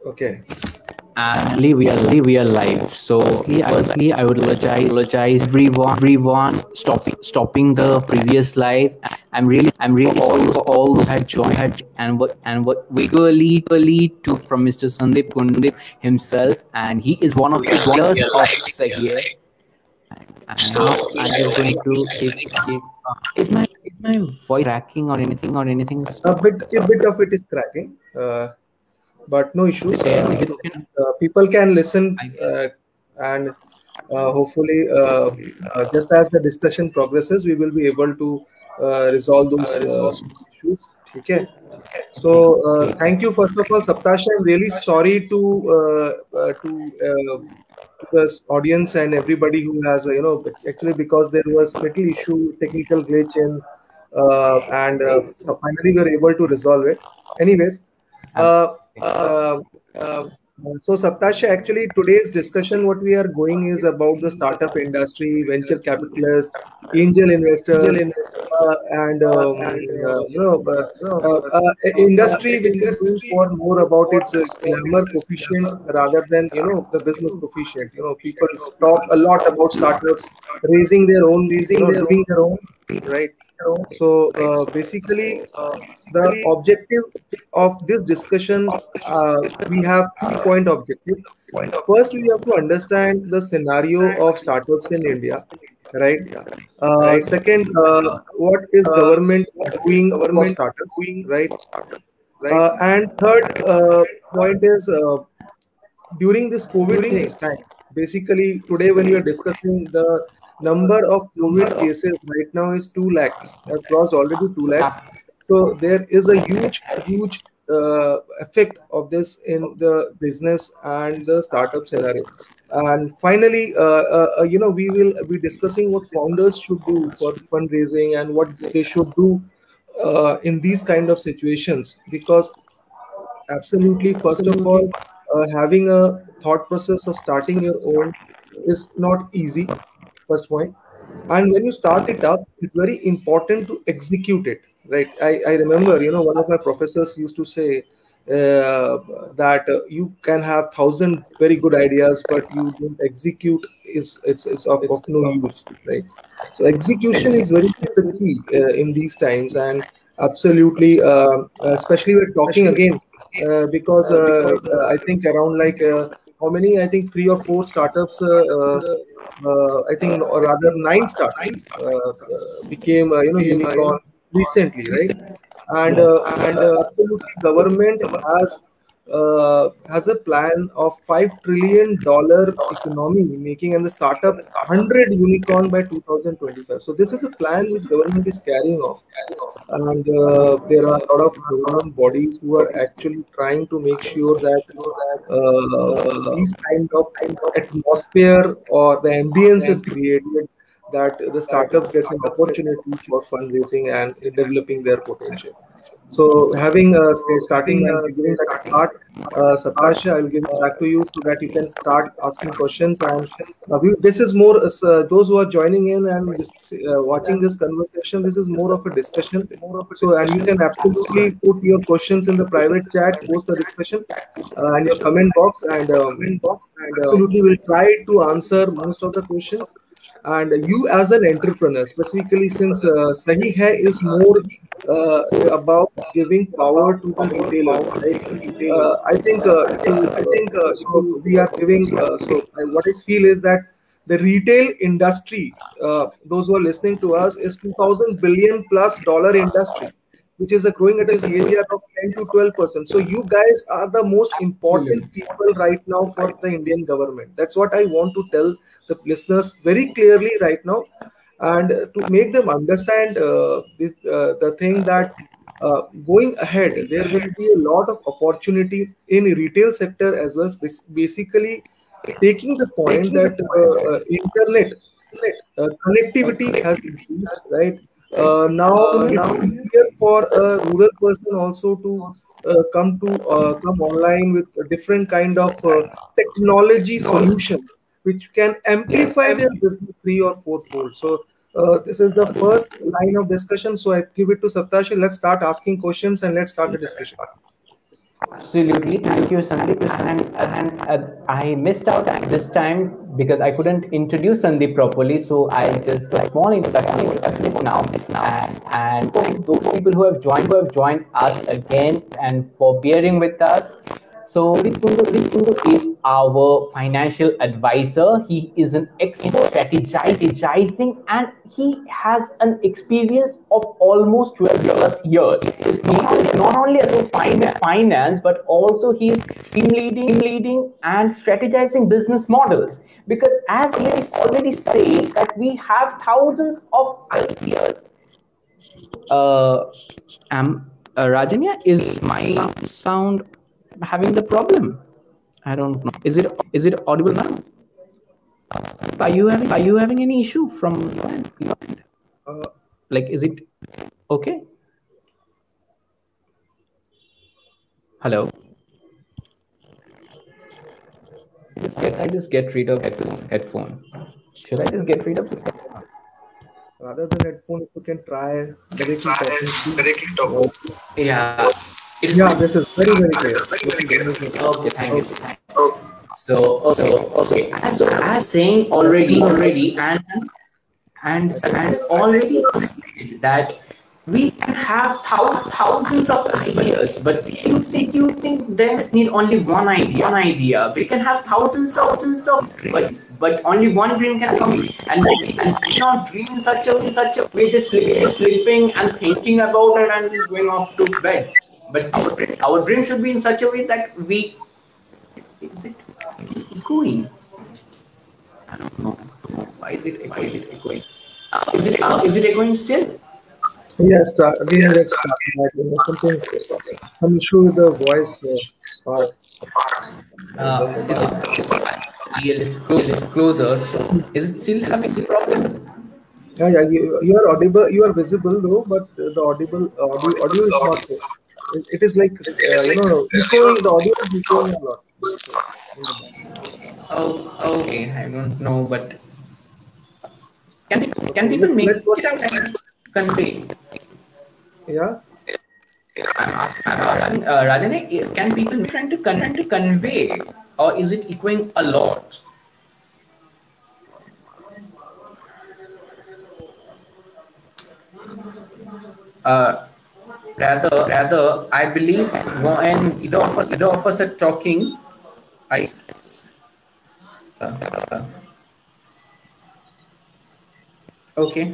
Okay. And we are live. So firstly, I would apologize everyone stopping the previous live. I'm really sorry for all who had joined and what we eagerly took from Mr. Sandeep Kundip himself, and he is one of the pillars of Sahiya. And now I'm just going to if is my voice cracking or anything? A bit of it is cracking, but no issues. Is it okay now? People can listen, and hopefully, just as the discussion progresses, we will be able to resolve those issues. Okay. So thank you first of all, Saptashi. I'm really sorry to this audience and everybody who has actually, because there was little issue, technical glitch in, and so finally we were able to resolve it. Anyways, uh, uh, uh, so Saptashi, actually today's discussion, what we are going is about the startup industry, venture capitalists, angel investors, and industry which is doing for more about its glamour coefficient rather than the business coefficient. People talk a lot about startups raising their own, doing their own, right? So basically, the objective of this discussion, we have 3-point objective. First, we have to understand the scenario of startups in India, right? Second, what is government doing for startups, right? And third point is during this COVID time. Basically, today when we are discussing, the number of COVID cases right now is 2 lakhs, have crossed already 2 lakhs. So there is a huge effect of this in the business and the startup scenario. And finally, we will be discussing what founders should do for fundraising and what they should do in these kind of situations. Because absolutely, first of all, having a thought process of starting your own is not easy. First point. And when you start it up, it's very important to execute it, right? I remember, one of my professors used to say that you can have 1,000 very good ideas, but you don't execute, it's of no use, right? So execution is very much the key in these times, and absolutely, especially we're talking again because I think around like how many? I think 3 or 4 startups. I think, or rather 9 startups became unicorn recently, right? And absolutely, government has a plan of $5 trillion economy making, and the startup 100 unicorn by 2025. So this is a plan which government is carrying off, and there are a lot of government bodies who are actually trying to make sure that these kind of atmosphere or the ambience is created, that the startups gets an opportunity for fundraising and developing their potential. So having starting and giving that start, Saptasha, I will give it back to you so that you can start asking questions. And this is more those who are joining in and watching this conversation. This is more of a discussion. So, and you can absolutely put your questions in the private chat, post the discussion, and your comment box, and absolutely will try to answer most of the questions. And you as an entrepreneur, specifically since Sahi Hai is more about giving power to the retailers, right? So we are giving. What I feel is that the retail industry, those who are listening to us, is 2,000 billion plus dollar industry, which is growing at a CAGR of 10 to 12%. So you guys are the most important people right now for the Indian government. That's what I want to tell the listeners very clearly right now, and to make them understand the thing that going ahead, there will be a lot of opportunity in retail sector as well. Basically, taking the point that internet connectivity has increased, right? Now it's easier for a rural person also to come online with a different kind of technology solution, which can amplify their business 3 or 4 fold. So this is the first line of discussion. So I give it to Saptashi. Let's start asking questions and let's start the discussion. Absolutely. Thank you, Sandeep. And I missed out this time because I couldn't introduce Sandeep properly. So I just small introduction now. And those people who have joined us again and for bearing with us. So Sundu is our financial advisor. He is an expert strategizing, and he has an experience of almost 12 plus years. He is not only as a finance, but also he is team leading and strategizing business models. Because as he is already saying that we have thousands of ideas. Uh, Rajanya, is my sound having the problem? I don't know. Is it audible now? Are you having any issue from your end? Uh, Like, is it okay? Hello. I just get rid of this headphone. Should I just get rid of this headphone? Rather than headphone, if you can try directly talking, please. Yeah. It is Yeah, fine. this is very, very clear. This is amazing. Okay. Thank you. Okay. So, as saying already, and has already said that we can have thousands of ideas, but you think there need only one idea. We can have thousands of dreams, but only one dream can come. And we cannot dream in such a way, just sleeping and thinking about it and just going off to bed. But our dream should be in such a way that we is it is echoing. I don't know. Why is it echoing? Is it echoing still? Yes, again, let's start. Something, some issue with the voice part. Is it closer? So is it still having the problem? Yeah, yeah, you are audible, you are visible though, but the audio is not there. It is like, echoing, the audio is echoing a lot. In the back. Oh, okay. I don't know, but can Okay, people make let's what, it out and convey? yeah. I'm asking, Rajane, can people trying to convey, or is it echoing a lot? Uh, rather, I believe when either of us are talking, I uh, okay.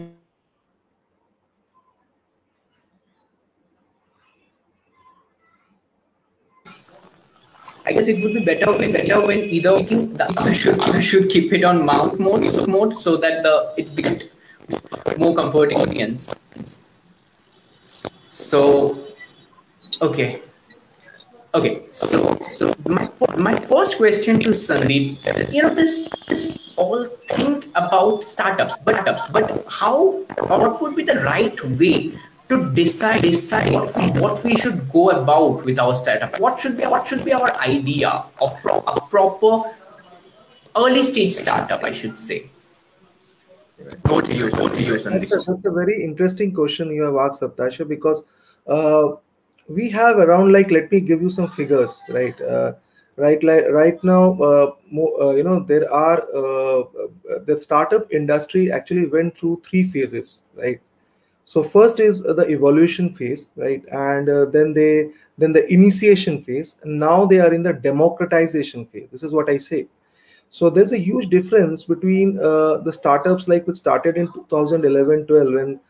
I guess it would be better when the other should keep it on mouth mode so that it becomes more comforting audience. So okay. Okay, so my first question to Sandeep, this all think about startups, but how or what would be the right way to decide what we should go about with our startup? What should be our idea of a proper early stage startup, I should say. Over to you, Sandeep. That's a very interesting question you have asked, Saptasha, because uh, we have around, like, let me give you some figures, right? Right now, there are the startup industry actually went through three phases, right? So first is the evolution phase, right? And then the initiation phase, and now they are in the democratization phase. This is what I say. So there's a huge difference between the startups like which started in 2011-12, when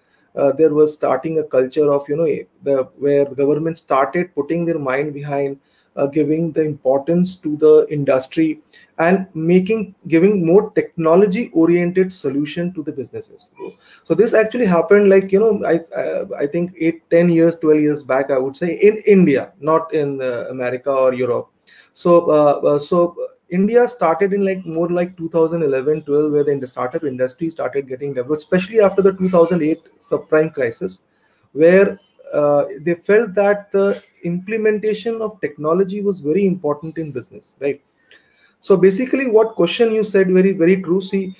there was starting a culture of, where the government started putting their mind behind giving the importance to the industry and giving more technology oriented solution to the businesses. So this actually happened, like, I think 8, 10 years, 12 years back, I would say, in India, not in America or Europe. So India started in, like, more like 2011-12, where the startup industry started getting developed, especially after the 2008 subprime crisis, where they felt that the implementation of technology was very important in business, right? So basically, what question you said, very very true. See,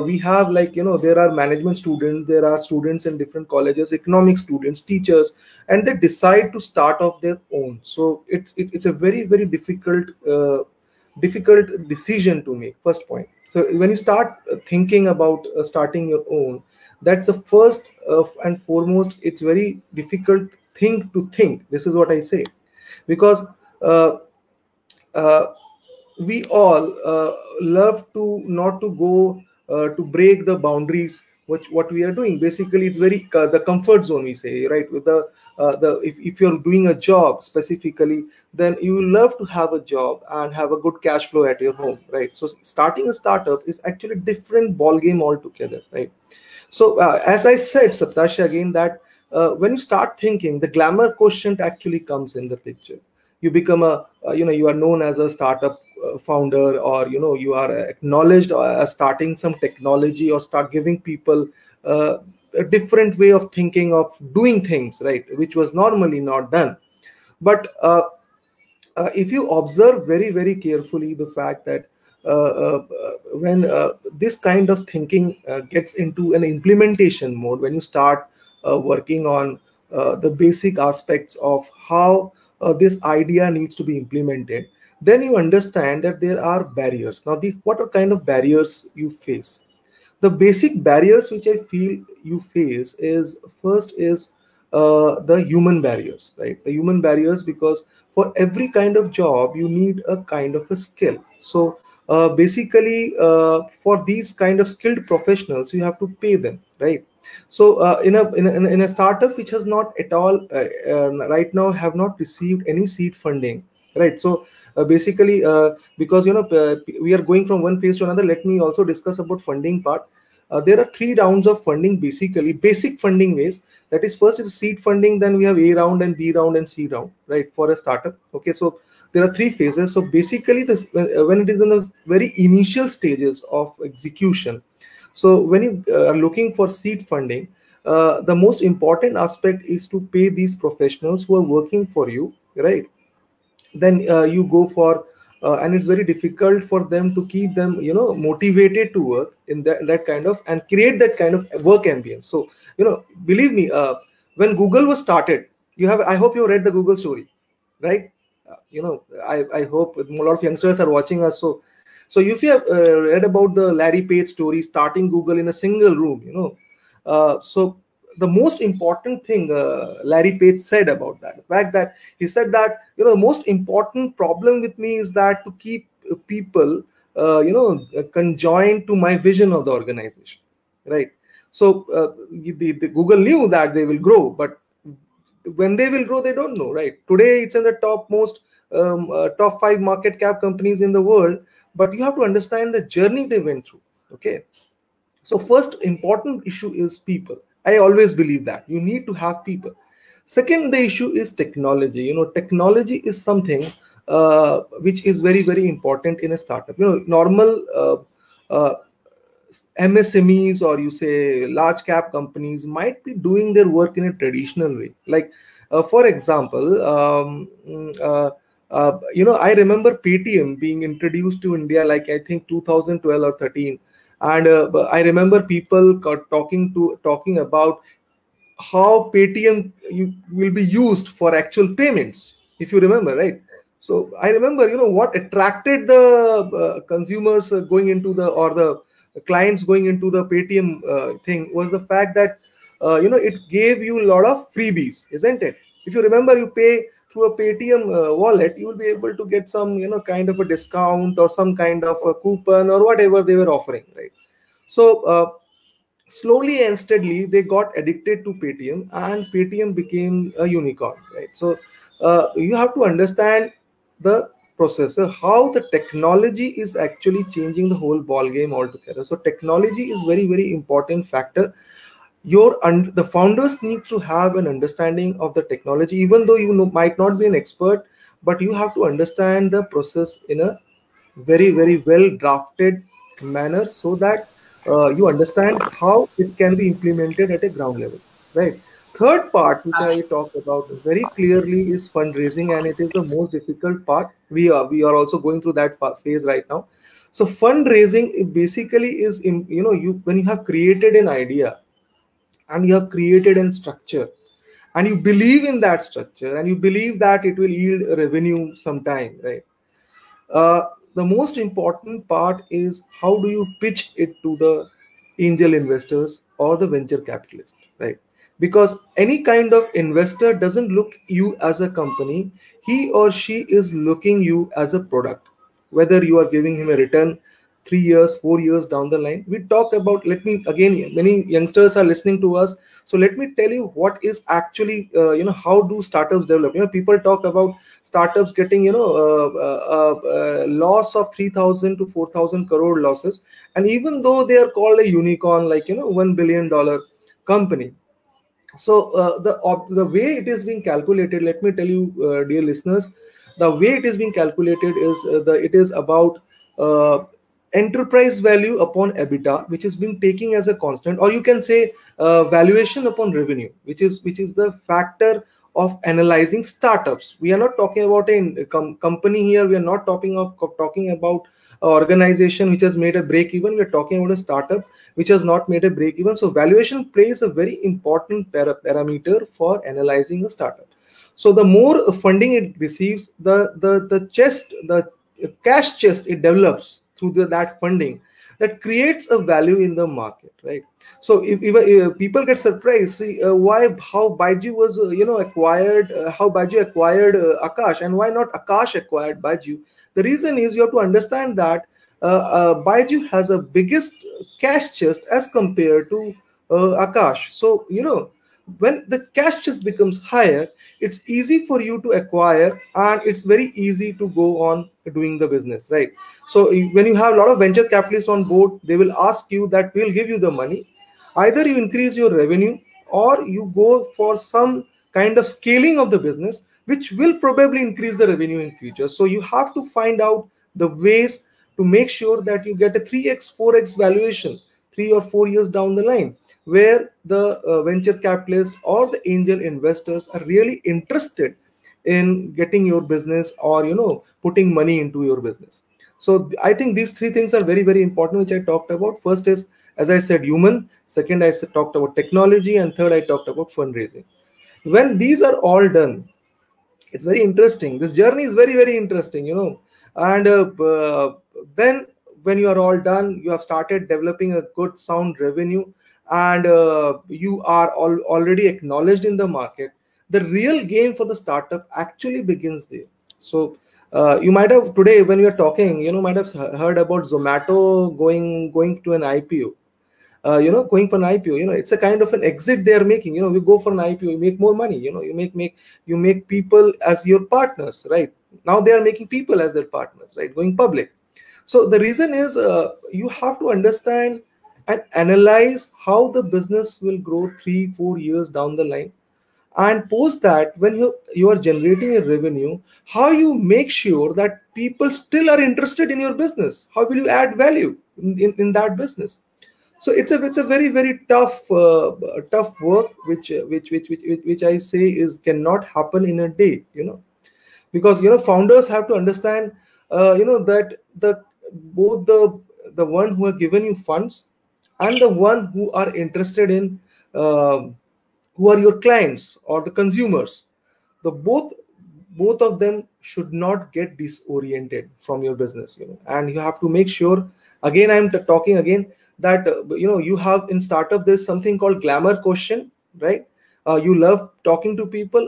we have, like, there are management students, there are students in different colleges, economic students, teachers, and they decide to start off their own. So it's a very very difficult decision to make. First point. So when you start thinking about starting your own, that's the first and foremost. It's very difficult thing to think. This is what I say, because uh, uh, we all love to not to go to break the boundaries which what we are doing. Basically, it's very the comfort zone, we say, right? With the if you're doing a job specifically, then you will love to have a job and have a good cash flow at your home, right? So starting a startup is actually a different ball game altogether, right? So as I said, Saptashi, again, that when you start thinking, the glamour quotient actually comes in the picture. You become a you are known as a startup founder, or you are acknowledged as starting some technology, or start giving people a different way of thinking of doing things, right, which was normally not done. But if you observe very very carefully the fact that when this kind of thinking gets into an implementation mode, when you start working on the basic aspects of how this idea needs to be implemented, then you understand that there are barriers. Now, what are kind of barriers you face? The basic barriers which I feel you face is, first is the human barriers, right? The human barriers, because for every kind of job you need a kind of a skill. So basically, for these kind of skilled professionals, you have to pay them, right? So in a startup which has not at all right now have not received any seed funding, right? So basically, because we are going from one phase to another, let me also discuss about funding part. There are three rounds of funding, basically basic funding ways. That is, first is seed funding, then we have A round and B round and C round, right, for a startup. Okay, so there are three phases. So basically, this when it is in the very initial stages of execution, so when you are looking for seed funding, the most important aspect is to pay these professionals who are working for you, right? Then you go for and it's very difficult for them to keep them motivated to work in that kind of, and create that kind of work ambience. So believe me, when Google was started, I hope you read the Google story, right? I hope a lot of youngsters are watching us. So if you have read about the Larry Page story, starting Google in a single room, so the most important thing Larry Page said about that, the fact that he said that the most important problem with me is that to keep people conjoined to my vision of the organization, right? So the Google knew that they will grow, but when they will grow, they don't know, right? Today it's in the top 5 market cap companies in the world, but you have to understand the journey they went through. Okay, so first important issue is people. I always believe that you need to have people. Second, the issue is technology. Technology is something which is very very important in a startup. Normal uh, MSMEs, or you say large cap companies, might be doing their work in a traditional way. Like, for example, I remember Paytm being introduced to India, like I think 2012 or 13, and I remember people talking about how Paytm will be used for actual payments, if you remember, right? So I remember, what attracted the consumers going into or the clients going into the Paytm thing was the fact that it gave you a lot of freebies, isn't it? If you remember, you pay through a Paytm wallet, you will be able to get some kind of a discount or some kind of a coupon or whatever they were offering, right? So slowly and steadily they got addicted to Paytm, and Paytm became a unicorn, right? So you have to understand the processor, how the technology is actually changing the whole ball game altogether. So technology is very very important factor. The founders need to have an understanding of the technology, even though might not be an expert, but you have to understand the process in a very very well drafted manner, so that you understand how it can be implemented at a ground level, right? Third part, which I talk about very clearly, is fundraising, and it is the most difficult part. We are also going through that phase right now. So fundraising basically is, you when you have created an idea and you have created a structure, and you believe in that structure, and you believe that it will yield revenue sometime, right? uh, the most important part is how do you pitch it to the angel investors or the venture capitalist, right? Because any kind of investor doesn't look you as a company, he or she is looking you as a product. Whether you are giving him a return 3 years, 4 years down the line, we talk about, let me again, many youngsters are listening to us, so let me tell you what is actually, how do startups develop. People talk about startups getting, loss of 3,000 to 4,000 crore losses, and even though they are called a unicorn, like, $1 billion company. So the way it is being calculated, let me tell you, dear listeners, the way it is being calculated is, it is about uh, enterprise value upon EBITDA, which is being taken as a constant, or you can say valuation upon revenue, which is the factor of analyzing startups. We are not talking about a company here. We are not talking about an organization which has made a break even. We are talking about a startup which has not made a break even. So valuation plays a very important parameter for analyzing a startup. So the more funding it receives, the cash chest it develops through that funding, that creates a value in the market, right? So if people get surprised, see, why how Baiju was acquired, how Baiju acquired Akash, and why not Akash acquired Baiju. The reason is, you have to understand that Baiju has a biggest cash chest as compared to Akash. So when the cash chest becomes higher, it's easy for you to acquire, and it's very easy to go on doing the business, right? So when you have a lot of venture capitalists on board, they will ask you that we'll give you the money. Either you increase your revenue, or you go for some kind of scaling of the business, which will probably increase the revenue in future. So you have to find out the ways to make sure that you get a 3x 4x valuation 3 or 4 years down the line, where the venture capitalists or the angel investors are really interested in getting your business, or putting money into your business. So I think these three things are very, very important, which I talked about. First is, as I said, human. Second, I talked about technology, and third, I talked about fundraising. When these are all done, it's very interesting. This journey is very, very interesting, and then when you are all done, you have started developing a good sound revenue, and you are already acknowledged in the market. The real game for the startup actually begins there. So you might have, today when we are talking, might have heard about Zomato going to an IPO. Going for an IPO, it's a kind of an exit they are making. You go for an IPO, you make more money. You make people as your partners, right? Now they are making people as their partners, right? Going public. So the reason is, you have to understand and analyze how the business will grow 3-4 years down the line, and post that, when you are generating a revenue, how you make sure that people still are interested in your business. How will you add value in that business? So it's a very, very tough work, which I say is cannot happen in a day, because founders have to understand, that both the one who have given you funds, and the one who are interested in, who are your clients or the consumers, the both of them should not get disoriented from your business, and you have to make sure, again I'm talking again, that you have in startup, there's something called glamour quotient, right? You love talking to people.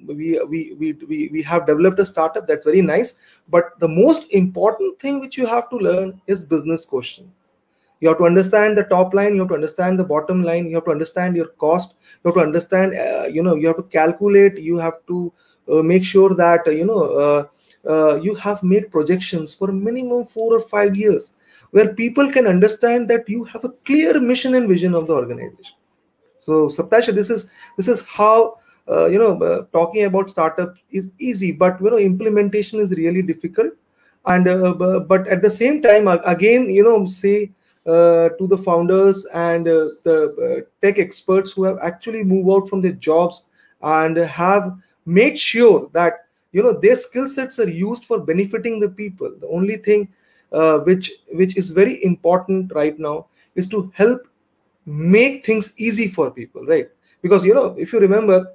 We have developed a startup, that's very nice, but the most important thing which you have to learn is business quotient. You have to understand the top line, you have to understand the bottom line, you have to understand your cost, you have to understand, you have to calculate, you have to make sure that you have made projections for minimum 4 or 5 years, where people can understand that you have a clear mission and vision of the organization. So Saptasha, this is how, talking about startup is easy, but implementation is really difficult. And but at the same time, again, say, to the founders and the tech experts who have actually moved out from their jobs and have made sure that their skill sets are used for benefiting the people. The only thing which is very important right now is to help make things easy for people, right? Because if you remember,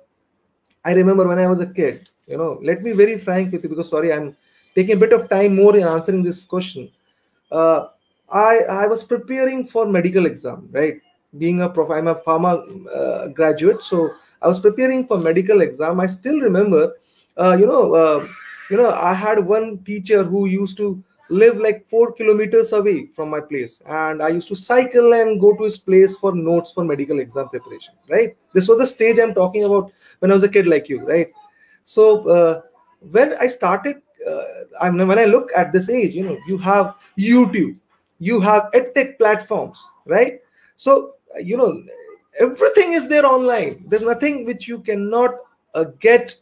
I remember when I was a kid, let me very frank with you, because sorry, I'm taking a bit of time more in answering this question. uh, I was preparing for medical exam, right? Being I'm a pharma graduate, so I was preparing for medical exam. I still remember, uh, you know, uh, I had one teacher who used to live like 4 kilometers away from my place, and I used to cycle and go to his place for notes for medical exam preparation. Right? This was the stage I'm talking about when I was a kid like you, right? So when I started, when I look at this age, you have YouTube, you have edtech platforms, right? So everything is there online. There's nothing which you cannot get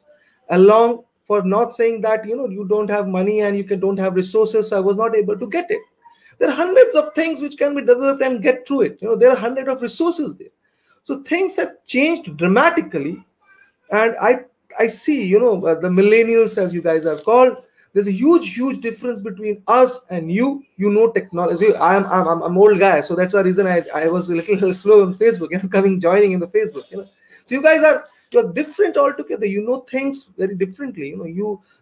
along, for not saying that you don't have money and don't have resources. I was not able to get it. There are hundreds of things which can be developed and get through it. There are hundreds of resources there. So things have changed dramatically, and I see the millennials, as you guys are called. There's a huge difference between us and technology. I'm old guy, so that's the reason I was a little slow on Facebook, coming joining in the Facebook. So you guys you're different altogether. Things very differently.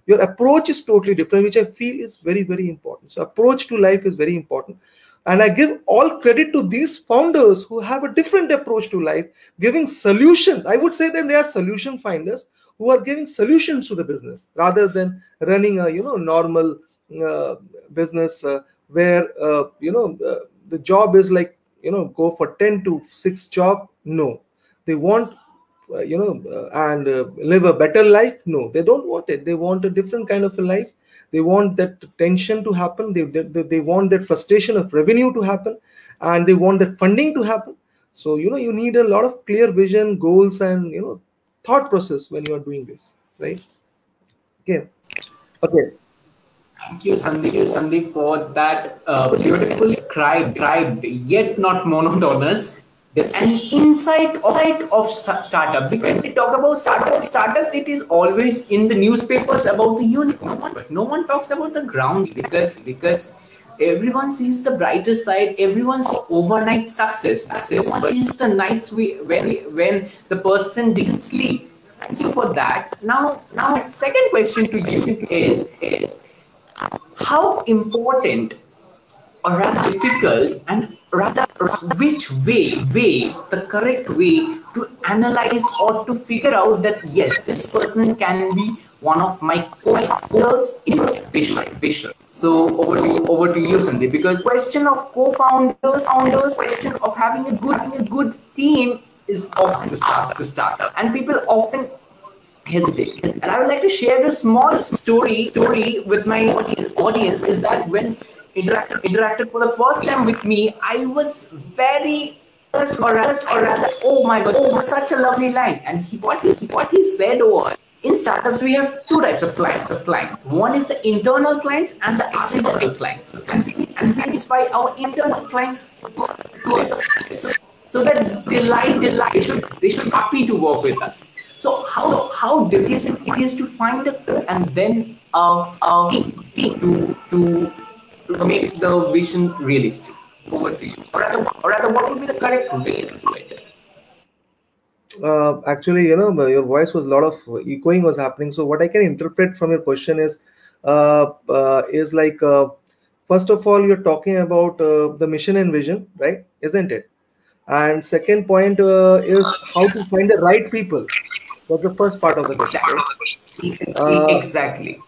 Your approach is totally different, which I feel is very important. So approach to life is very important, and I give all credit to these founders who have a different approach to life, giving solutions. I would say that they are solution finders who are giving solutions to the business rather than running a normal uh, business where the job is like go for 10 to 6 job. No, they want and live a better life. No, they don't want it. They want a different kind of a life. They want that tension to happen. They want that frustration of revenue to happen, and they want that funding to happen. So you need a lot of clear vision, goals, and thought process when you are doing this, right? Okay. Thank you, Sandeep, for that beautifully described, yet not monotonous, an insight of startup. Because we talk about startups, it is always in the newspapers about the unicorn, but no one talks about the ground, because everyone sees the brighter side. Everyone sees overnight success. What is the nights when the person didn't sleep? Thank you for that. Now, second question to you is how important, or rather difficult, and rather which ways the correct way to analyze or to figure out that yes, this person can be one of my co-founders in this vision. So over to you, Sandeep, because question of co-founders, question of having a good team is often the startup, and people often hesitate. And I would like to share a small story with my audience. Is that when interacted for the first time with me, I was very or rather, oh my god, such a lovely line. And what he said was, in startups we have two types of clients. One is the internal clients and the external clients, and we satisfy our internal clients so that they should happy to work with us. So how difficult it is to find and then team to make the vision realistic. Over to you. Or rather, what would be the correct way to do it? Actually, your voice was a lot of echoing was happening. So what I can interpret from your question is like first of all, you're talking about the mission and vision, right? Isn't it? And second point is how to find the right people. That's the first part of the question. Right? Exactly.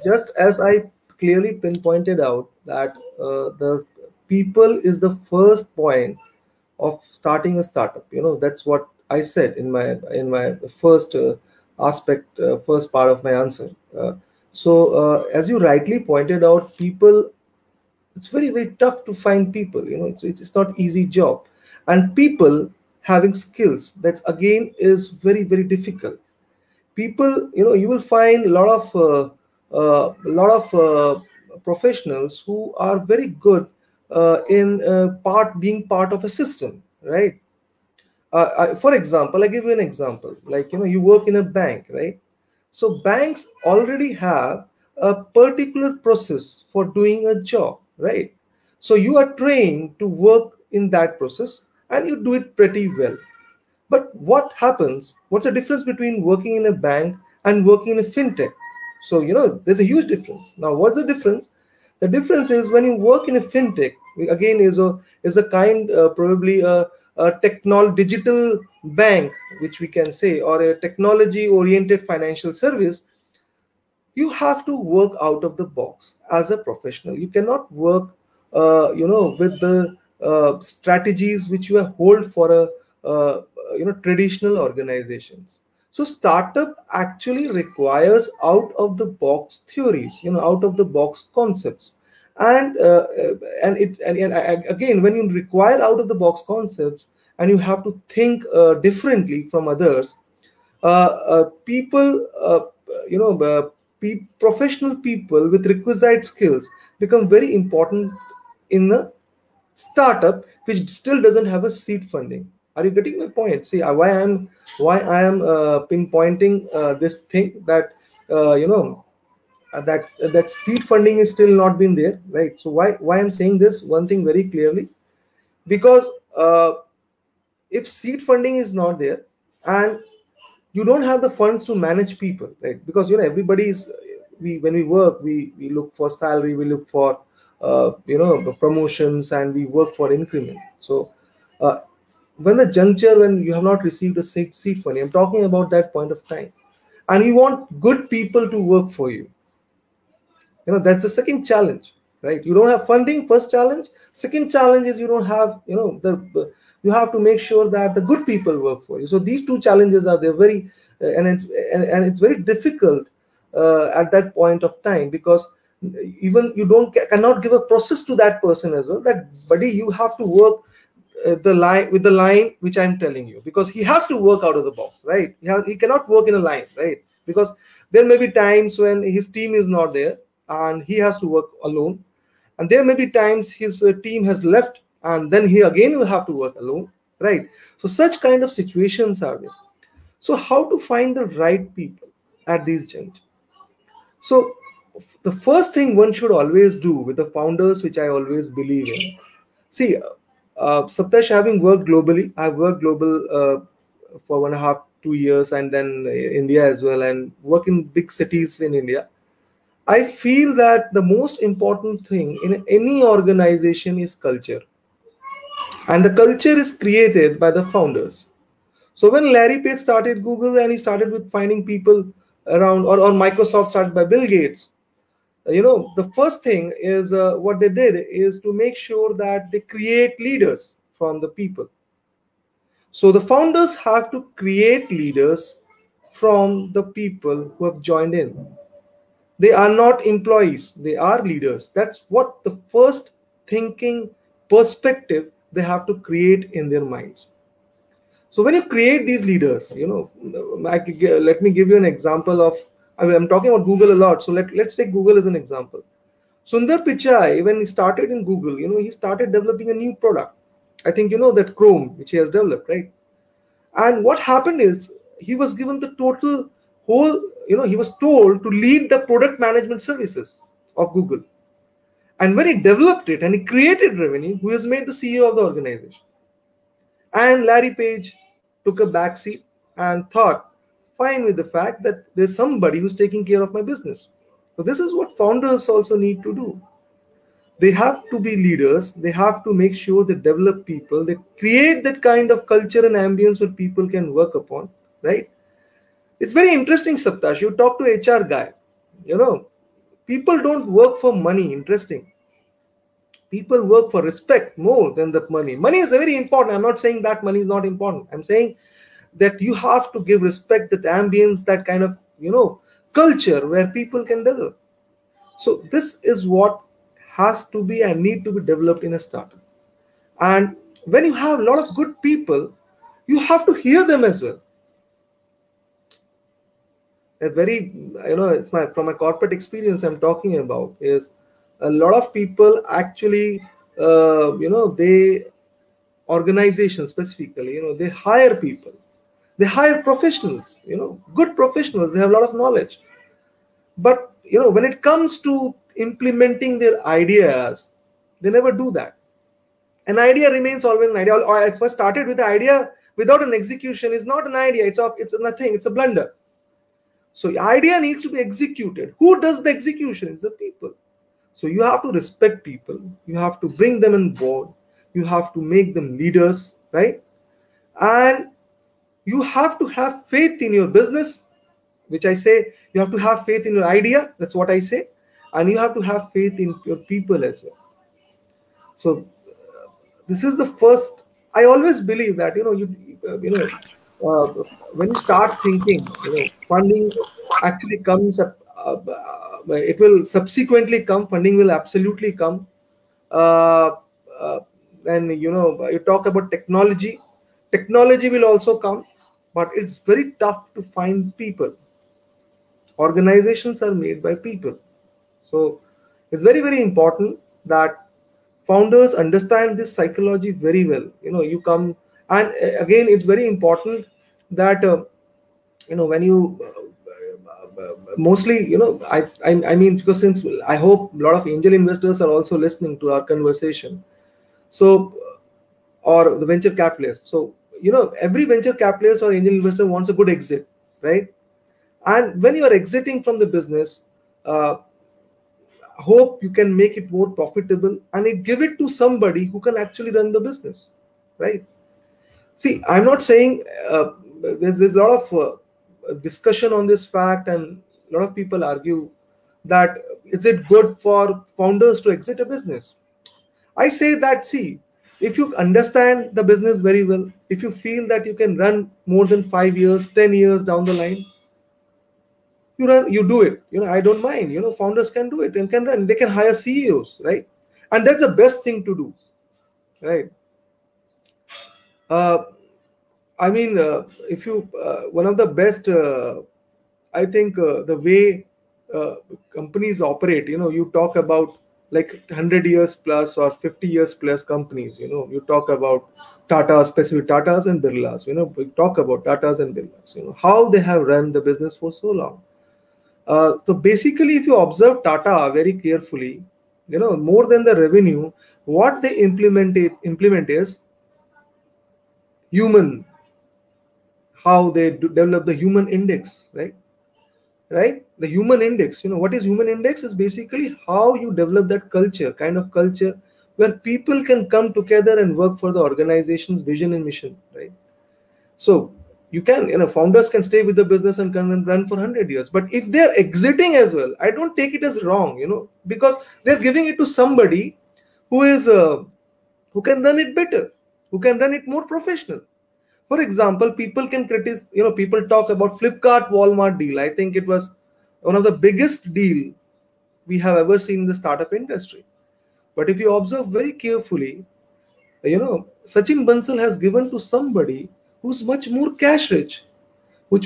Just as I clearly pinpointed out that the people is the first point of starting a startup. That's what I said in my first aspect, first part of my answer. So as you rightly pointed out, people, it's very tough to find people. It's not easy job, and people having skills, that's again is very difficult. People, you will find a lot of professionals who are very good in being part of a system, right? For example, I give you an example. Like, you work in a bank, right? So banks already have a particular process for doing a job, right? So you are trained to work in that process and you do it pretty well. But what happens? What's the difference between working in a bank and working in a fintech? So, there's a huge difference. Now, what's the difference? The difference is when you work in a fintech, again, is a kind, probably a digital bank, which we can say, or a technology oriented financial service. You have to work out of the box as a professional. You cannot work with the strategies which you hold for a traditional organizations. So startup actually requires out of the box theories, out of the box concepts. And again, when you require out of the box concepts and you have to think differently from others, people, professional people with requisite skills become very important in a startup which still doesn't have a seed funding. Are you getting my point? See, why I am pinpointing this thing, that that seed funding is still not been there, right? So why I'm saying this one thing very clearly, because if seed funding is not there and you don't have the funds to manage people, right? Because everybody is, when we work, we look for salary, we look for the promotions, and we work for increment. So uh, when you have not received a seed funding, I'm talking about that point of time, and you want good people to work for you, that's the second challenge, right? You don't have funding, first challenge. Second challenge is you don't have, you have to make sure that the good people work for you. So these two challenges are there, very and it's very difficult at that point of time, because even you cannot give a process to that person as well, that buddy, you have to work the line which I'm telling you, because he has to work out of the box, right? He cannot work in a line, right? Because there may be times when his team is not there and he has to work alone, and there may be times his team has left and then he again will have to work alone, right? So such kind of situations are there. So how to find the right people at these junctures? So the first thing one should always do with the founders, which I always believe in, see, Saptash, having worked globally, I've worked global for 1.5, 2 years, and then India as well, and work in big cities in India. I feel that the most important thing in any organization is culture. And the culture is created by the founders. So when Larry Page started Google, and he started with finding people around, or Microsoft started by Bill Gates, the first thing is what they did is to make sure that they create leaders from the people. So the founders have to create leaders from the people who have joined in. They are not employees, they are leaders. That's what the first thinking perspective they have to create in their minds. So when you create these leaders, let me give you an example of, I'm talking about Google a lot, so let's take Google as an example. Sundar Pichai, when he started in Google, he started developing a new product. I think that Chrome, which he has developed, right? And what happened is he was given the total whole, he was told to lead the product management services of Google. And when he developed it and he created revenue, he was made the CEO of the organization. And Larry Page took a backseat and thought, fine with the fact that there's somebody who's taking care of my business. So this is what founders also need to do. They have to be leaders. They have to make sure they develop people. They create that kind of culture and ambience where people can work upon, right? It's very interesting, Saptash. You talk to HR guy, people don't work for money. Interesting. People work for respect more than the money. Money is very important. I'm not saying that money is not important. I'm saying that you have to give respect, that ambience, that kind of, culture where people can develop. So this is what has to be and need to be developed in a startup. And when you have a lot of good people, you have to hear them as well. A very, it's from my corporate experience I'm talking about, is a lot of people actually they organizations specifically, they hire people, they hire professionals, good professionals, they have a lot of knowledge. But when it comes to implementing their ideas, they never do that. An idea remains always an idea. Or I first started with the idea without an execution is not an idea. It's nothing. It's a blunder. So the idea needs to be executed. Who does the execution? It's the people. So you have to respect people. You have to bring them on board. You have to make them leaders, right? And you have to have faith in your business, which I say you have to have faith in your idea. That's what I say. And you have to have faith in your people as well. So this is the first. I always believe that when you start thinking, funding actually comes up. It will subsequently come. Funding will absolutely come. Then you talk about technology. Technology will also come, but it's very tough to find people. Organizations are made by people, so it's very, very important that founders understand this psychology very well. You come, and again, it's very important that when you mostly I mean, because since I hope a lot of angel investors are also listening to our conversation, so or the venture capitalists. So every venture capitalist or angel investor wants a good exit, right? And when you are exiting from the business, hope you can make it more profitable and give it to somebody who can actually run the business, right? See, I'm not saying there's a lot of discussion on this fact, and a lot of people argue that is it good for founders to exit a business? I say that, see, if you understand the business very well, if you feel that you can run more than 5 years, 10 years down the line, you do it. I don't mind. Founders can do it and can run. They can hire CEOs, right? And that's the best thing to do, right? I mean, if you one of the best, I think the way companies operate. You talk about like 100 years plus or 50 years plus companies. You talk about Tata, specific Tatas and Birlas. We talk about Tatas and Birlas. How they have run the business for so long. So basically, if you observe Tata very carefully, more than the revenue, what they implement is human. How they develop the human index, right? The human index. What is human index? Is basically how you develop that culture, kind of culture where people can come together and work for the organization's vision and mission, right? So you can, founders can stay with the business and can run for 100 years. But if they're exiting as well, I don't take it as wrong, because they're giving it to somebody who is who can run it better, who can run it more professional. For example, people can criticize, people talk about Flipkart Walmart deal. I think it was one of the biggest deal we have ever seen in the startup industry. But if you observe very carefully, Sachin Bansal has given to somebody who's much more cash rich, who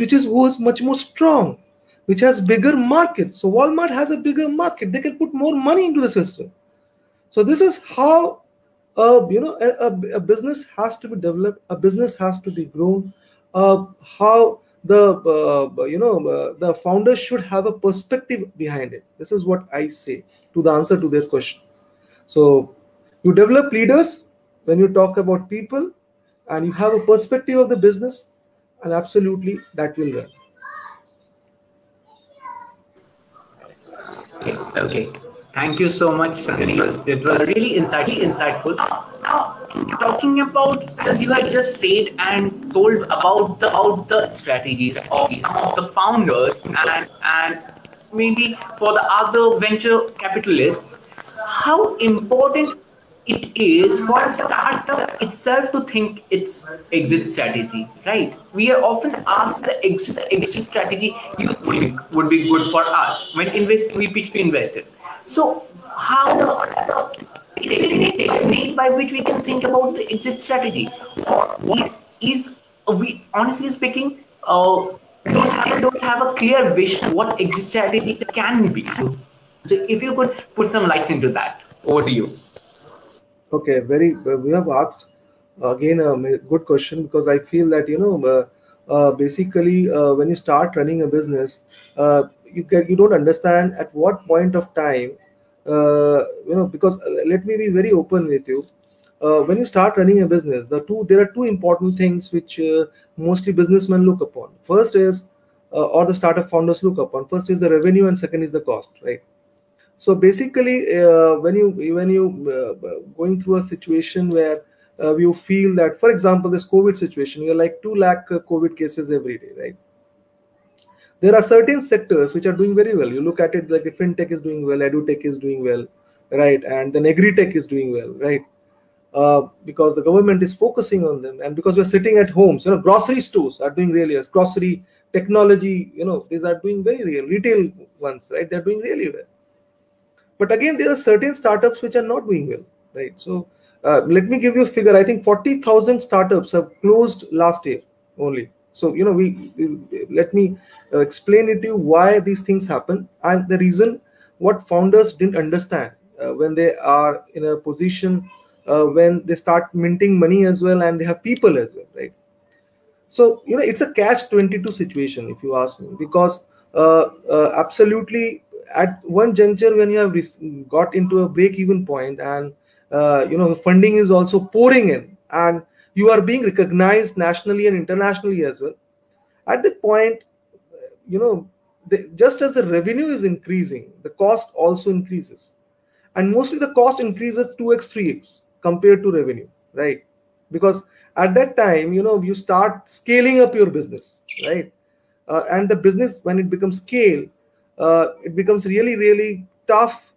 is much more strong, which has bigger market. So Walmart has a bigger market. They can put more money into the system. So this is how a business has to be developed. A business has to be grown. How the founders should have a perspective behind it. This is what I say to the answer to their question. So you develop leaders when you talk about people, and you have a perspective of the business, and absolutely that will run. Okay. Thank you so much, Sandeep. It was really insightful. Now, talking about, as you had just said and told about the strategies of some of the founders and maybe for the other venture capitalists, how important it is for a startup itself to think its exit strategy, right? We are often asked the exit strategy you think would be good for us when we pitch to investors. So how is there any technique by which we can think about the exit strategy? Or is we honestly speaking, don't have a clear vision what exit strategy can be? So if you could put some light into that, over to you. Okay, very. We have asked again a good question, because I feel that basically when you start running a business, you don't understand at what point of time, because let me be very open with you. When you start running a business, there are two important things which mostly businessmen look upon. First is, or the startup founders look upon. First is the revenue, and second is the cost, right? So basically, when you going through a situation where you feel that, for example, this COVID situation, you're like 2 lakh COVID cases every day, right? There are certain sectors which are doing very well. You look at it, like the fintech is doing well, edutech is doing well, right? And then agri-tech is doing well, right? Because the government is focusing on them, and because we're sitting at homes, grocery stores are doing really well. Grocery technology, these are doing very real. Retail ones, right? They're doing really well. But again, there are certain startups which are not doing well, right? So let me give you a figure. I think 40,000 startups have closed last year only. So let me explain it to you why these things happen, and the reason what founders didn't understand when they are in a position when they start minting money as well, and they have people as well, right? So it's a catch-22 situation, if you ask me, because absolutely at one juncture, when you have got into a break-even point, and funding is also pouring in, and you are being recognized nationally and internationally as well. At that point, just as the revenue is increasing, the cost also increases, and mostly the cost increases 2x 3x compared to revenue, right? Because at that time, you start scaling up your business, right? And the business, when it becomes scale, it becomes really really tough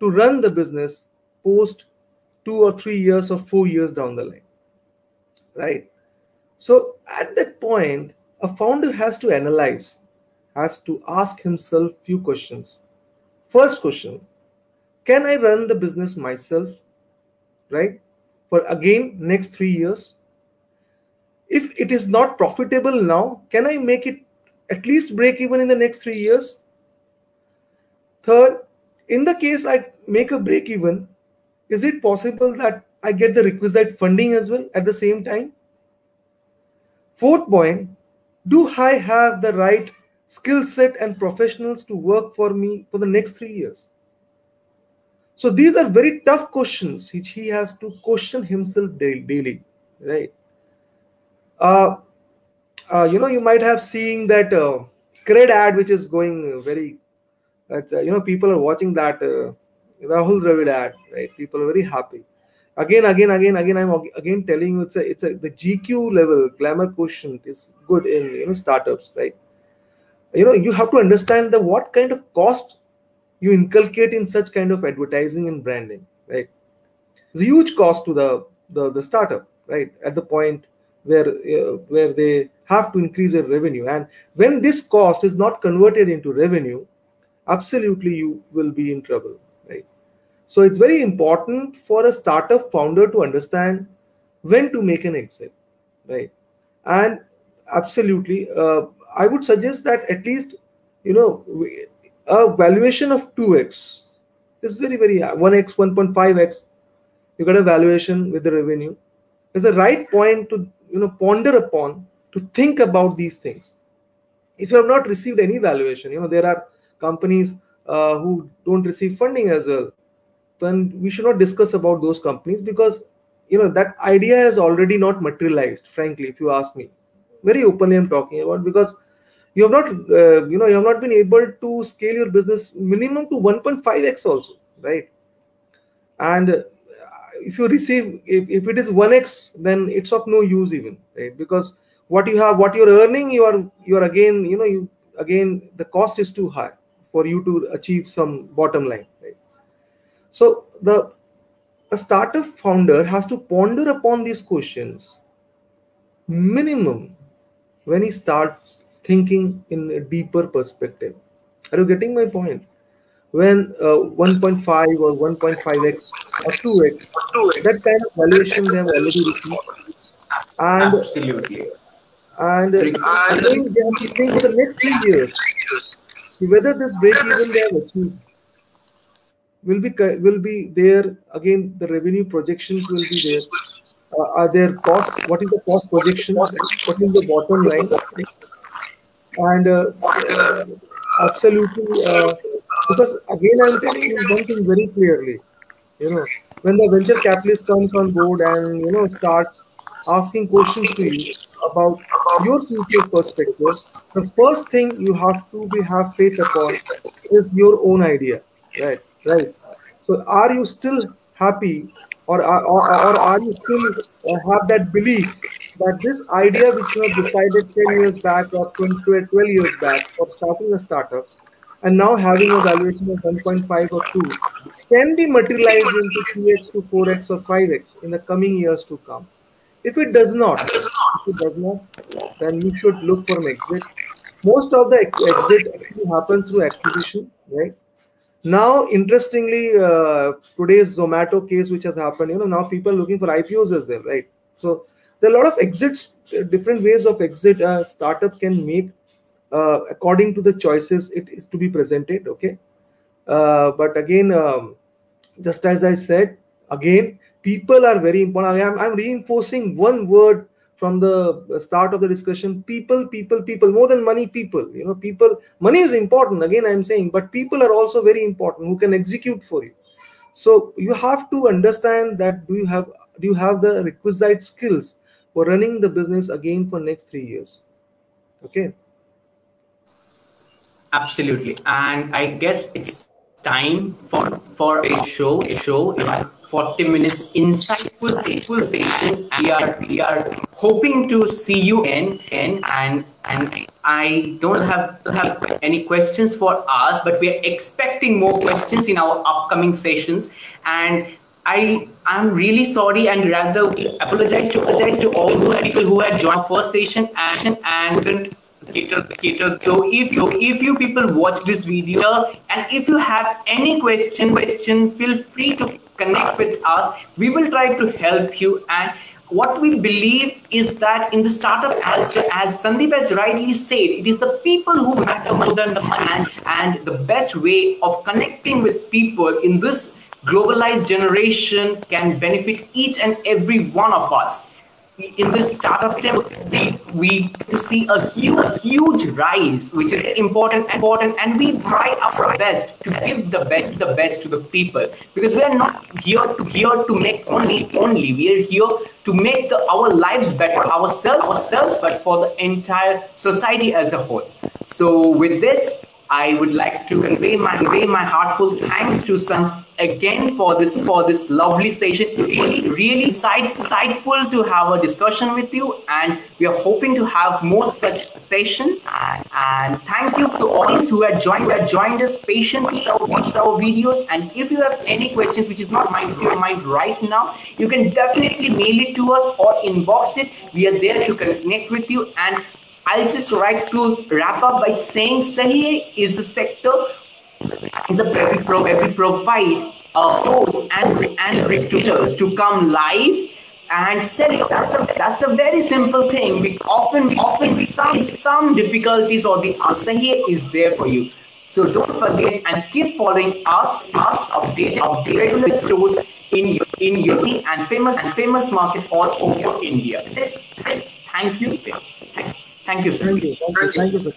to run the business post 2 or 3 years or 4 years down the line, right? So at that point, a founder has to analyze, has to ask himself few questions. First question: can I run the business myself, right, for again next 3 years? If it is not profitable now, can I make it at least break even in the next 3 years? Third, in the case I make a break even, is it possible that I get the requisite funding as well at the same time? Fourth point, do I have the right skill set and professionals to work for me for the next 3 years? So these are very tough questions which he has to question himself daily, right? You might have seen that cred ad which is going very. People are watching that Rahul Dravid ad, right? People are very happy. Again, I'm again telling you, the GQ level glamour quotient is good in startups, right? You have to understand the what kind of cost you inculcate in such kind of advertising and branding, right? It's a huge cost to the startup, right? At the point where they have to increase their revenue, and when this cost is not converted into revenue, absolutely you will be in trouble, right? So it's very important for a startup founder to understand when to make an exit, right? And absolutely, I would suggest that at least a valuation of 2x is very very 1x 1.5x. You got a valuation with the revenue. Is the right point to ponder upon, to think about these things. If you have not received any valuation, there are companies who don't receive funding as well, then we should not discuss about those companies, because that idea has already not materialized, frankly, if you ask me. Very openly I'm talking about, because you have not you have not been able to scale your business minimum to 1.5x also, right? And if you receive, if it is 1x, then it's of no use even, right? Because what you're earning, you're again, again the cost is too high for you to achieve some bottom line, right? So a startup founder has to ponder upon these questions minimum when he starts thinking in a deeper perspective. Are you getting my point? When 1.5 or 1.5x or 2x, that kind of valuation they have already received, and Absolutely. again they have to think for the next 3 years whether this break even they have achieved. will be there. Again, the revenue projections will be there. Are there cost? What is the cost projection? What is the bottom line? And absolutely, because again, I'm telling you one thing very clearly. You know, when the venture capitalist comes on board and starts asking questions to you about your future perspective, the first thing you have to have faith upon is your own idea, right? Right. So, are you still happy, or are you still have that belief that this idea which you have decided 10 years back or 12 years back for starting a startup and now having a valuation of 1.5 or 2 can be materialized into 3x to 4x or 5x in the coming years to come? If it does not, then you should look for an exit. Most of the exit actually happens through acquisition, right? Now, interestingly, today's Zomato case, which has happened, now people are looking for IPOs as well, right? So there are a lot of exits, different ways of exit a startup can make according to the choices it is to be presented. Okay, but again, just as I said, again, people are very important. I'm reinforcing one word from the start of the discussion: people, people, people. More than money, people. People. Money is important. Again, I'm saying, but people are also very important who can execute for you. So you have to understand that do you have the requisite skills for running the business again for next 3 years? Okay. Absolutely, and I guess it's time for a show like 40 minutes insightful session. We are hoping to see you again, and I don't have any questions for us, but we are expecting more questions in our upcoming sessions. And I'm really sorry, and rather apologize to all those people who had joined our first session and couldn't cater. So if you people watch this video, and if you have any question, feel free to connect with us. We will try to help you. And what we believe is that in the startup, as Sandeep has rightly said, it is the people who matter more than the money. And the best way of connecting with people in this globalized generation can benefit each and every one of us. In this startup time, we to see a huge rise, which is important, and we try our best to give the best to the people, because we are not here to make money only. We are here to make our lives better, ourselves, but for the entire society as a whole. So with this, I would like to convey my heartful thanks to Sans again for this lovely session. Really insightful to have a discussion with you, and we are hoping to have more such sessions. And thank you to all those who have joined us patiently, watched our videos. And if you have any questions which is not in your mind right now, you can definitely mail it to us or inbox it. We are there to connect with you. And I'll just like to wrap up by saying Sahiye is a sector, is a very provide stores and retailers to come live and sell it. That's a very simple thing. We often some difficulties, or the Sahiye is there for you. So don't forget and keep following us update regular stores in your and famous market all over India. This thank you. Thank you, sir. Thank you, sir.